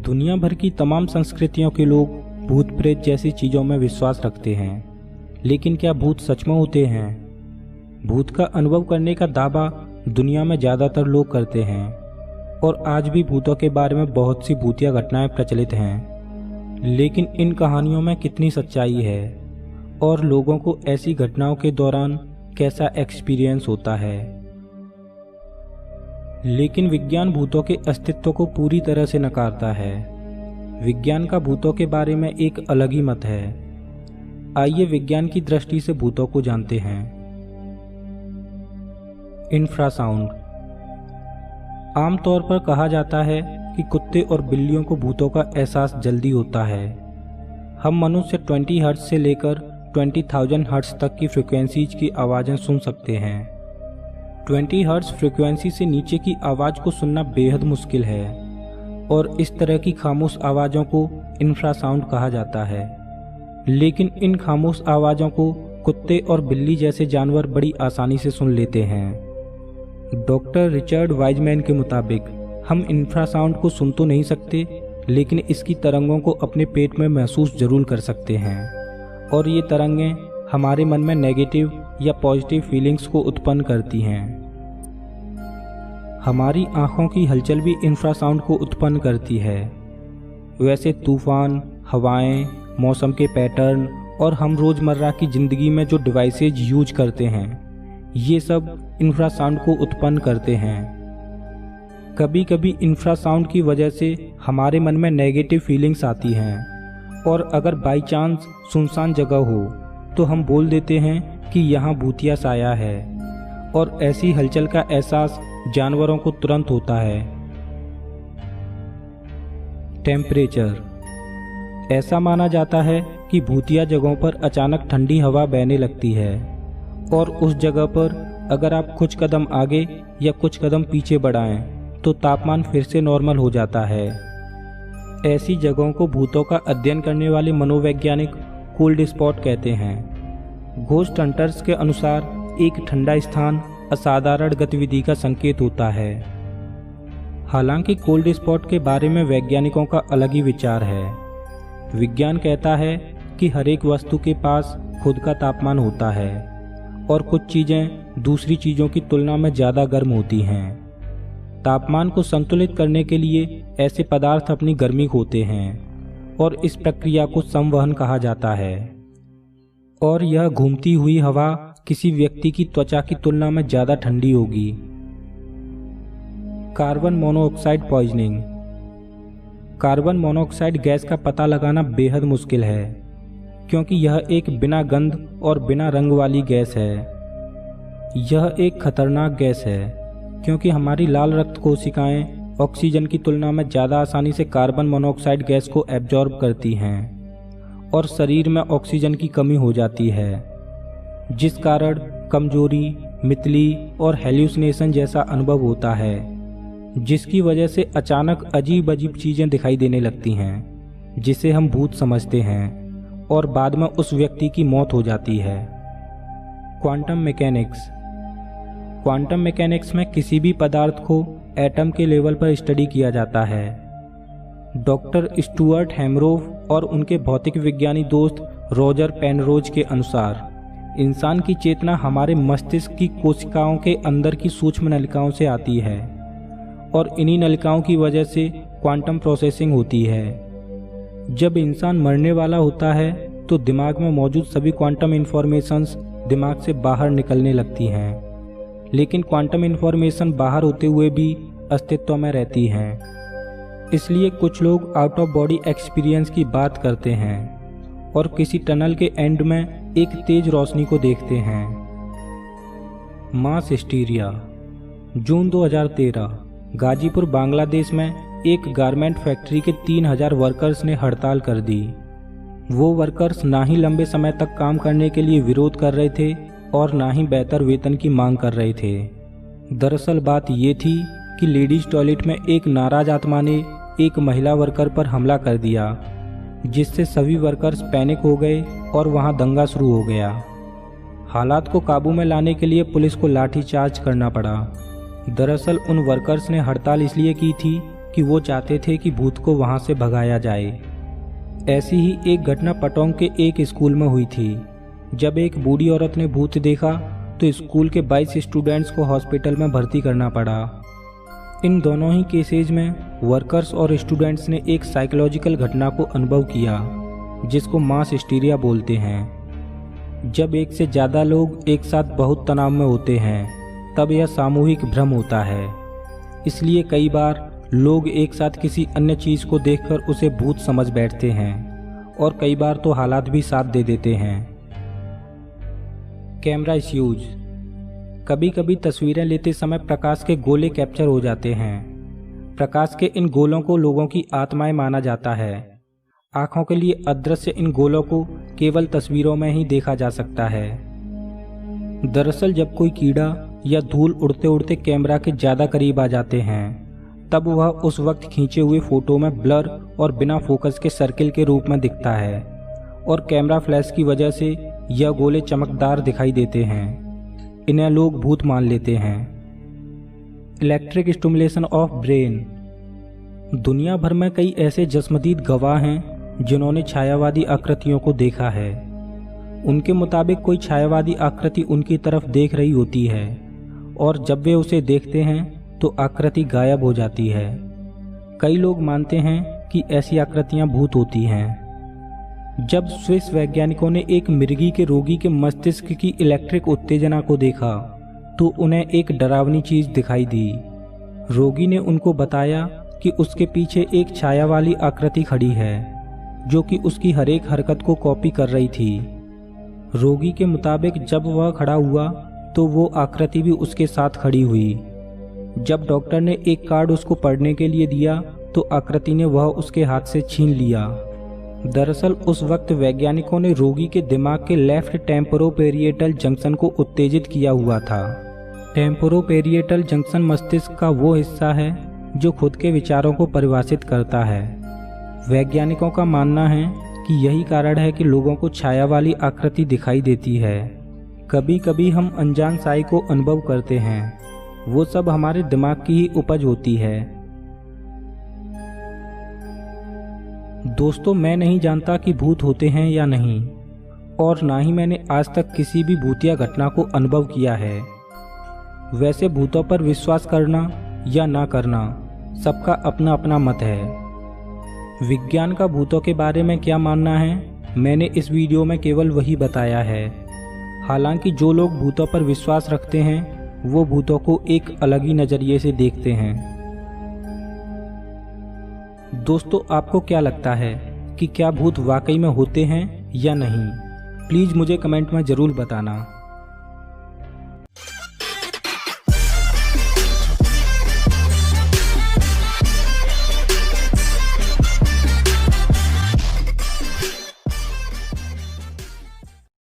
दुनिया भर की तमाम संस्कृतियों के लोग भूत प्रेत जैसी चीज़ों में विश्वास रखते हैं, लेकिन क्या भूत सच में होते हैं? भूत का अनुभव करने का दावा दुनिया में ज़्यादातर लोग करते हैं और आज भी भूतों के बारे में बहुत सी भूतिया घटनाएं प्रचलित हैं। लेकिन इन कहानियों में कितनी सच्चाई है और लोगों को ऐसी घटनाओं के दौरान कैसा एक्सपीरियंस होता है? लेकिन विज्ञान भूतों के अस्तित्व को पूरी तरह से नकारता है। विज्ञान का भूतों के बारे में एक अलग ही मत है। आइए विज्ञान की दृष्टि से भूतों को जानते हैं। इंफ्रासाउंड। आमतौर पर कहा जाता है कि कुत्ते और बिल्लियों को भूतों का एहसास जल्दी होता है। हम मनुष्य 20 हर्ट्ज से लेकर 20,000 हर्ट्ज तक की फ्रीक्वेंसीज की आवाज़ें सुन सकते हैं। 20 हर्ट्ज फ्रीक्वेंसी से नीचे की आवाज़ को सुनना बेहद मुश्किल है और इस तरह की खामोश आवाज़ों को इंफ्रासाउंड कहा जाता है। लेकिन इन खामोश आवाज़ों को कुत्ते और बिल्ली जैसे जानवर बड़ी आसानी से सुन लेते हैं। डॉक्टर रिचर्ड वाइजमैन के मुताबिक हम इंफ्रासाउंड को सुन तो नहीं सकते, लेकिन इसकी तरंगों को अपने पेट में महसूस जरूर कर सकते हैं और ये तरंगें हमारे मन में नेगेटिव या पॉजिटिव फीलिंग्स को उत्पन्न करती हैं। हमारी आँखों की हलचल भी इंफ्रासाउंड को उत्पन्न करती है। वैसे तूफान, हवाएं, मौसम के पैटर्न और हम रोज़मर्रा की ज़िंदगी में जो डिवाइसेज यूज करते हैं, ये सब इंफ्रासाउंड को उत्पन्न करते हैं। कभी कभी इंफ्रासाउंड की वजह से हमारे मन में नेगेटिव फीलिंग्स आती हैं और अगर बाई चांस सुनसान जगह हो तो हम बोल देते हैं कि यहाँ भूतिया साया है और ऐसी हलचल का एहसास जानवरों को तुरंत होता है। टेम्परेचर। ऐसा माना जाता है कि भूतिया जगहों पर अचानक ठंडी हवा बहने लगती है और उस जगह पर अगर आप कुछ कदम आगे या कुछ कदम पीछे बढ़ाएं तो तापमान फिर से नॉर्मल हो जाता है। ऐसी जगहों को भूतों का अध्ययन करने वाले मनोवैज्ञानिक कोल्ड स्पॉट कहते हैं। घोस्ट हंटर्स के अनुसार एक ठंडा स्थान असाधारण गतिविधि का संकेत होता है। हालांकि कोल्ड स्पॉट के बारे में वैज्ञानिकों का अलग ही विचार है। विज्ञान कहता है कि हर एक वस्तु के पास खुद का तापमान होता है और कुछ चीज़ें दूसरी चीज़ों की तुलना में ज़्यादा गर्म होती हैं। तापमान को संतुलित करने के लिए ऐसे पदार्थ अपनी गर्मी खोते हैं और इस प्रक्रिया को संवहन कहा जाता है। और यह घूमती हुई हवा किसी व्यक्ति की त्वचा की तुलना में ज़्यादा ठंडी होगी। Carbon monoxide poisoning. Carbon monoxide gas का पता लगाना बेहद मुश्किल है क्योंकि यह एक बिना गंध और बिना रंग वाली गैस है। यह एक खतरनाक गैस है क्योंकि हमारी लाल रक्त कोशिकाएं ऑक्सीजन की तुलना में ज़्यादा आसानी से कार्बन मोनोऑक्साइड गैस को एब्जॉर्ब करती हैं और शरीर में ऑक्सीजन की कमी हो जाती है, जिस कारण कमजोरी, मितली और हेल्यूसिनेशन जैसा अनुभव होता है, जिसकी वजह से अचानक अजीब अजीब चीज़ें दिखाई देने लगती हैं जिसे हम भूत समझते हैं और बाद में उस व्यक्ति की मौत हो जाती है। Quantum mechanics. क्वांटम मैकेनिक्स में किसी भी पदार्थ को एटम के लेवल पर स्टडी किया जाता है। डॉक्टर स्टुअर्ट हेमरोव और उनके भौतिक विज्ञानी दोस्त रॉजर पेनरोज के अनुसार इंसान की चेतना हमारे मस्तिष्क की कोशिकाओं के अंदर की सूक्ष्म नलिकाओं से आती है और इन्हीं नलिकाओं की वजह से क्वांटम प्रोसेसिंग होती है। जब इंसान मरने वाला होता है तो दिमाग में मौजूद सभी क्वांटम इंफॉर्मेशंस दिमाग से बाहर निकलने लगती हैं, लेकिन क्वांटम इंफॉर्मेशन बाहर होते हुए भी अस्तित्व में रहती हैं। इसलिए कुछ लोग आउट ऑफ बॉडी एक्सपीरियंस की बात करते हैं और किसी टनल के एंड में एक तेज रोशनी को देखते हैं। मास हिस्टीरिया। जून 2013 गाजीपुर बांग्लादेश में एक गारमेंट फैक्ट्री के 3000 वर्कर्स ने हड़ताल कर दी। वो वर्कर्स ना ही लंबे समय तक काम करने के लिए विरोध कर रहे थे और ना ही बेहतर वेतन की मांग कर रहे थे। दरअसल बात ये थी कि लेडीज टॉयलेट में एक नाराज आत्मा ने एक महिला वर्कर पर हमला कर दिया, जिससे सभी वर्कर्स पैनिक हो गए और वहां दंगा शुरू हो गया। हालात को काबू में लाने के लिए पुलिस को लाठीचार्ज करना पड़ा। दरअसल उन वर्कर्स ने हड़ताल इसलिए की थी कि वो चाहते थे कि भूत को वहाँ से भगाया जाए। ऐसी ही एक घटना पटोंग के एक स्कूल में हुई थी। जब एक बूढ़ी औरत ने भूत देखा तो स्कूल के 22 स्टूडेंट्स को हॉस्पिटल में भर्ती करना पड़ा। इन दोनों ही केसेज में वर्कर्स और स्टूडेंट्स ने एक साइकोलॉजिकल घटना को अनुभव किया, जिसको मास हिस्टीरिया बोलते हैं। जब एक से ज़्यादा लोग एक साथ बहुत तनाव में होते हैं तब यह सामूहिक भ्रम होता है। इसलिए कई बार लोग एक साथ किसी अन्य चीज़ को देखकर उसे भूत समझ बैठते हैं और कई बार तो हालात भी साथ दे देते हैं। Camera issues. कभी कभी तस्वीरें लेते समय प्रकाश के गोले कैप्चर हो जाते हैं। प्रकाश के इन गोलों को लोगों की आत्माएं माना जाता है। आंखों के लिए अदृश्य इन गोलों को केवल तस्वीरों में ही देखा जा सकता है। दरअसल जब कोई कीड़ा या धूल उड़ते उड़ते कैमरा के ज़्यादा करीब आ जाते हैं तब वह उस वक्त खींचे हुए फोटो में ब्लर और बिना फोकस के सर्किल के रूप में दिखता है और कैमरा फ्लैश की वजह से यह गोले चमकदार दिखाई देते हैं। इन्हें लोग भूत मान लेते हैं। Electric stimulation of brain. दुनिया भर में कई ऐसे जस्मदीद गवाह हैं जिन्होंने छायावादी आकृतियों को देखा है। उनके मुताबिक कोई छायावादी आकृति उनकी तरफ देख रही होती है और जब वे उसे देखते हैं तो आकृति गायब हो जाती है। कई लोग मानते हैं कि ऐसी आकृतियां भूत होती हैं। जब स्विस वैज्ञानिकों ने एक मिर्गी के रोगी के मस्तिष्क की इलेक्ट्रिक उत्तेजना को देखा तो उन्हें एक डरावनी चीज दिखाई दी। रोगी ने उनको बताया कि उसके पीछे एक छाया वाली आकृति खड़ी है जो कि उसकी हर एक हरकत को कॉपी कर रही थी। रोगी के मुताबिक जब वह खड़ा हुआ तो वो आकृति भी उसके साथ खड़ी हुई। जब डॉक्टर ने एक कार्ड उसको पढ़ने के लिए दिया तो आकृति ने वह उसके हाथ से छीन लिया। दरअसल उस वक्त वैज्ञानिकों ने रोगी के दिमाग के लेफ्ट टेम्पोरोपेरिएटल जंक्शन को उत्तेजित किया हुआ था। टेम्पोरोपेरिएटल जंक्शन मस्तिष्क का वो हिस्सा है जो खुद के विचारों को परिभाषित करता है। वैज्ञानिकों का मानना है कि यही कारण है कि लोगों को छाया वाली आकृति दिखाई देती है। कभी कभी हम अनजान साई को अनुभव करते हैं, वो सब हमारे दिमाग की ही उपज होती है। दोस्तों, मैं नहीं जानता कि भूत होते हैं या नहीं, और ना ही मैंने आज तक किसी भी भूतिया घटना को अनुभव किया है। वैसे भूतों पर विश्वास करना या ना करना सबका अपना अपना मत है। विज्ञान का भूतों के बारे में क्या मानना है, मैंने इस वीडियो में केवल वही बताया है। हालांकि जो लोग भूतों पर विश्वास रखते हैं वो भूतों को एक अलग ही नज़रिए से देखते हैं। दोस्तों, आपको क्या लगता है कि क्या भूत वाकई में होते हैं या नहीं? प्लीज़ मुझे कमेंट में ज़रूर बताना।